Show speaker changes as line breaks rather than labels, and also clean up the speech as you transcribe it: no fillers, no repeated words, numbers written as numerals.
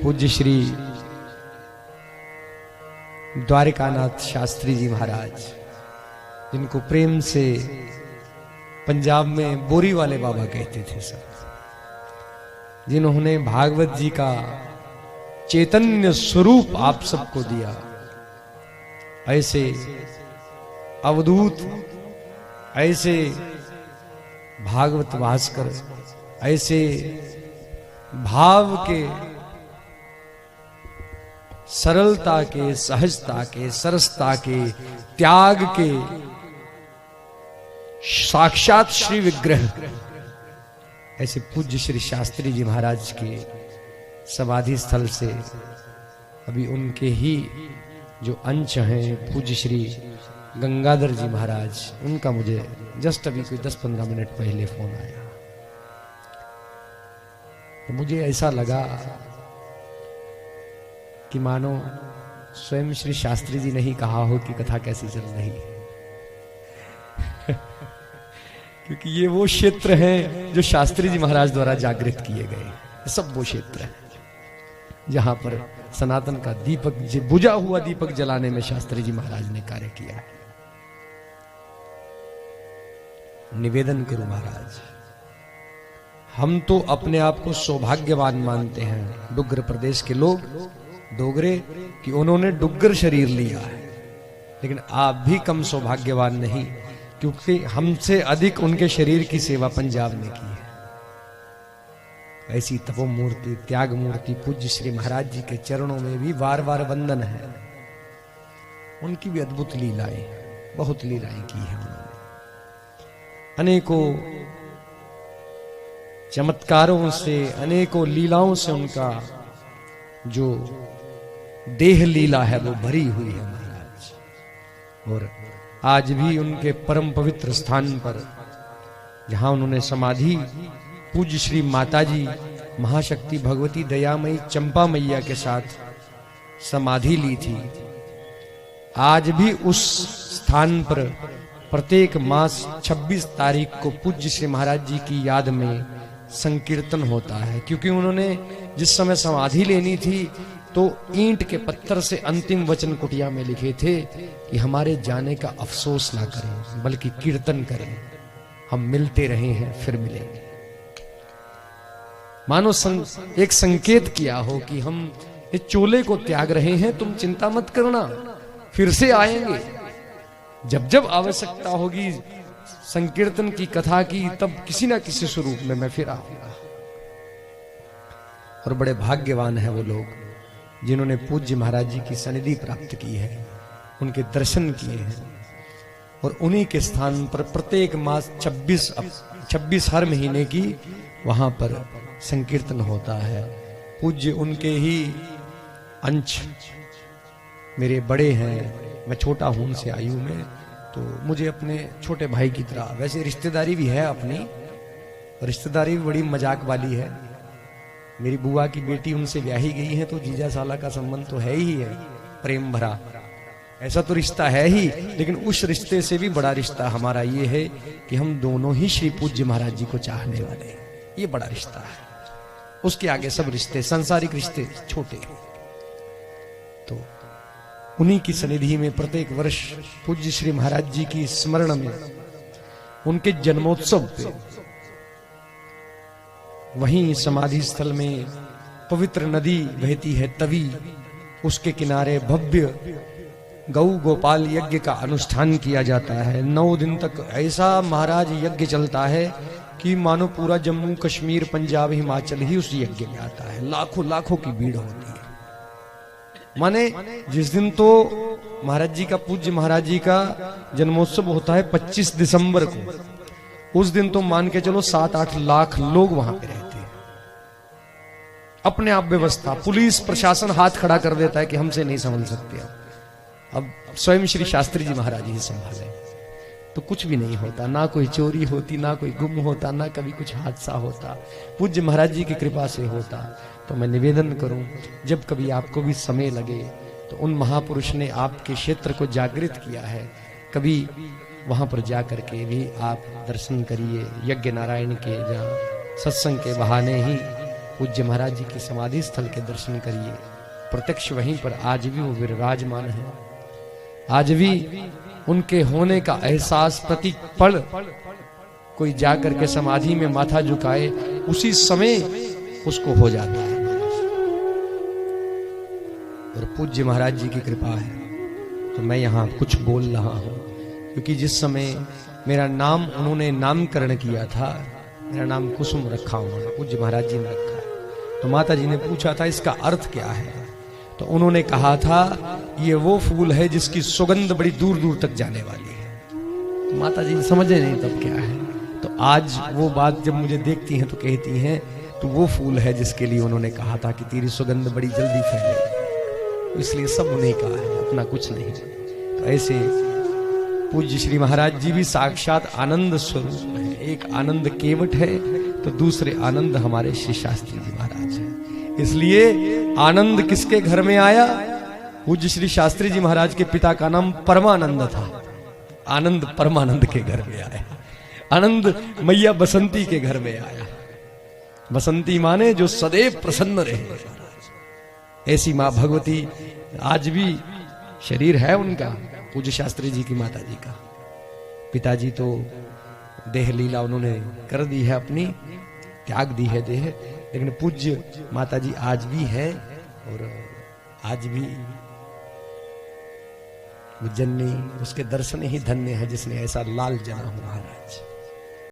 पूज्य श्री द्वारिकानाथ शास्त्री जी महाराज, जिनको प्रेम से पंजाब में बोरी वाले बाबा कहते थे सब, जिन्होंने भागवत जी का चैतन्य स्वरूप आप सबको दिया, ऐसे अवधूत, ऐसे भागवत भास्कर, ऐसे भाव के, सरलता के, सहजता के, सरसता के, त्याग के साक्षात श्री विग्रह ऐसे पूज्य श्री शास्त्री जी महाराज के समाधि स्थल से अभी उनके ही जो अंश हैं पूज्य श्री गंगाधर जी महाराज, उनका मुझे जस्ट अभी कोई 10-15 मिनट पहले फोन आया। तो मुझे ऐसा लगा कि मानो स्वयं श्री शास्त्री जी ने ही कहा हो कि कथा कैसी चल रही है। क्योंकि ये वो क्षेत्र हैं जो शास्त्री जी महाराज द्वारा जागृत किए गए, सब वो क्षेत्र है जहां पर सनातन का दीपक, बुझा हुआ दीपक जलाने में शास्त्री जी महाराज ने कार्य किया है। निवेदन करूं महाराज, हम तो अपने आप को सौभाग्यवान मानते हैं डुग्गर प्रदेश के लोग, डोगरे, कि उन्होंने डुग्गर शरीर लिया है, लेकिन आप भी कम सौभाग्यवान नहीं, क्योंकि हमसे अधिक उनके शरीर की सेवा पंजाब ने की है। ऐसी तपो मूर्ति, त्याग मूर्ति पूज्य श्री महाराज जी के चरणों में भी बार बार वंदन है। उनकी भी अद्भुत लीलाएं, बहुत लीलाएं की है उन्होंने, अनेकों चमत्कारों से, अनेकों लीलाओं से उनका जो देह लीला है वो भरी हुई है महाराज। और आज भी उनके परम पवित्र स्थान पर जहां उन्होंने समाधि पूज्य श्री माताजी महाशक्ति भगवती दयामयी चंपा मैया के साथ समाधि ली थी, आज भी उस स्थान पर प्रत्येक मास 26 तारीख को पूज्य श्री महाराज जी की याद में संकीर्तन होता है। क्योंकि उन्होंने जिस समय समाधि लेनी थी तो ईंट के पत्थर से अंतिम वचन कुटिया में लिखे थे कि हमारे जाने का अफसोस ना करें, बल्कि कीर्तन करें, हम मिलते रहे हैं फिर मिलेंगे। मानो एक संकेत किया हो कि हम इस चोले को त्याग रहे हैं, तुम चिंता मत करना, फिर से आएंगे, जब जब आवश्यकता होगी संकीर्तन की, कथा की, तब किसी ना किसी स्वरूप में मैं फिर आऊंगा। और बड़े भाग्यवान हैं वो लोग जिन्होंने पूज्य महाराज जी की सनिधि प्राप्त की है, उनके दर्शन किए हैं, और उन्हीं के स्थान पर प्रत्येक मास 26 हर महीने की वहां पर संकीर्तन होता है। पूज्य उनके ही अंश मेरे बड़े हैं, मैं छोटा हूं उनसे आयु में, तो मुझे अपने छोटे भाई की तरह, वैसे रिश्तेदारी भी है अपनी, रिश्तेदारी भी बड़ी मजाक वाली है। मेरी बुआ की बेटी उनसे ब्याही गई है, तो जीजा साला का संबंध तो है ही है, प्रेम भरा, ऐसा तो रिश्ता है ही, लेकिन उस रिश्ते से भी बड़ा रिश्ता हमारा ये है कि हम दोनों ही श्री पूज्य महाराज जी को चाहने वाले हैं। ये बड़ा रिश्ता है, उसके आगे सब रिश्ते, सांसारिक रिश्ते छोटे। तो उन्हीं की सनिधि में प्रत्येक वर्ष पूज्य श्री महाराज जी की स्मरण में, उनके जन्मोत्सव पे, वहीं समाधि स्थल में पवित्र नदी बहती है तवी, उसके किनारे भव्य गौ गोपाल यज्ञ का अनुष्ठान किया जाता है। 9 दिन तक ऐसा महाराज यज्ञ चलता है कि मानो पूरा जम्मू कश्मीर पंजाब हिमाचल ही उस यज्ञ में आता है, लाखों लाखों की भीड़ होती है। माने जिस दिन तो महाराज जी का, पूज्य महाराज जी का जन्मोत्सव होता है 25 दिसंबर को, उस दिन तो मान के चलो 7-8 लाख लोग वहां पे रहते हैं। अपने आप व्यवस्था, पुलिस प्रशासन हाथ खड़ा कर देता है कि हमसे नहीं संभल सकते, अब स्वयं श्री शास्त्री जी महाराज ही संभाले, तो कुछ भी नहीं होता, ना कोई चोरी होती, ना कोई गुम होता, ना कभी कुछ हादसा होता, पूज्य महाराज जी की कृपा से होता। तो मैं निवेदन करूं, जब कभी आपको भी समय लगे तो उन महापुरुष ने आपके क्षेत्र को जागृत किया है, कभी वहां पर जा करके भी आप दर्शन करिए। यज्ञ नारायण के जहाँ सत्संग के बहाने ही पूज्य महाराज जी की समाधि स्थल के दर्शन करिए। प्रत्यक्ष वहीं पर आज भी वो विराजमान है। आज भी उनके होने का एहसास प्रति पल कोई जाकर के समाधि में माथा झुकाए उसी समय उसको हो जाता है। और पूज्य महाराज जी की कृपा है तो मैं यहाँ कुछ बोल रहा हूँ, क्योंकि जिस समय मेरा नाम उन्होंने नामकरण किया था, मेरा नाम कुसुम रखा उन्होंने, पूज्य महाराज जी ने रखा, तो माता जी ने पूछा था इसका अर्थ क्या है, तो उन्होंने कहा था ये वो फूल है जिसकी सुगंध बड़ी दूर दूर तक जाने वाली है। तो माता जी समझे नहीं तब क्या है, तो आज वो बात जब मुझे देखती हैं तो कहती हैं तो वो फूल है जिसके लिए उन्होंने कहा था कि तेरी सुगंध बड़ी जल्दी फैलेगी, तो इसलिए सब उन्हीं का है, अपना कुछ नहीं। तो ऐसे पूज्य श्री महाराज जी भी साक्षात आनंद स्वरूप है। एक आनंद केवट है तो दूसरे आनंद हमारे श्री शास्त्री जी महाराज हैं। इसलिए आनंद किसके घर में आया? पूज्य श्री शास्त्री जी महाराज के पिता का नाम परमानंद था। आनंद परमानंद के घर में आया। आनंद मैया बसंती के घर में आया। बसंती माने जो सदैव प्रसन्न रहे। ऐसी मां भगवती आज भी शरीर है उनका, पूज्य शास्त्री जी की माता जी का। पिताजी तो देह लीला उन्होंने कर दी है, अपनी त्याग दी है देह, लेकिन पूज्य माता जी आज भी है। और आज भी वो जन्नी उसके दर्शन ही धन्य है जिसने ऐसा लाल जना हो महाराज।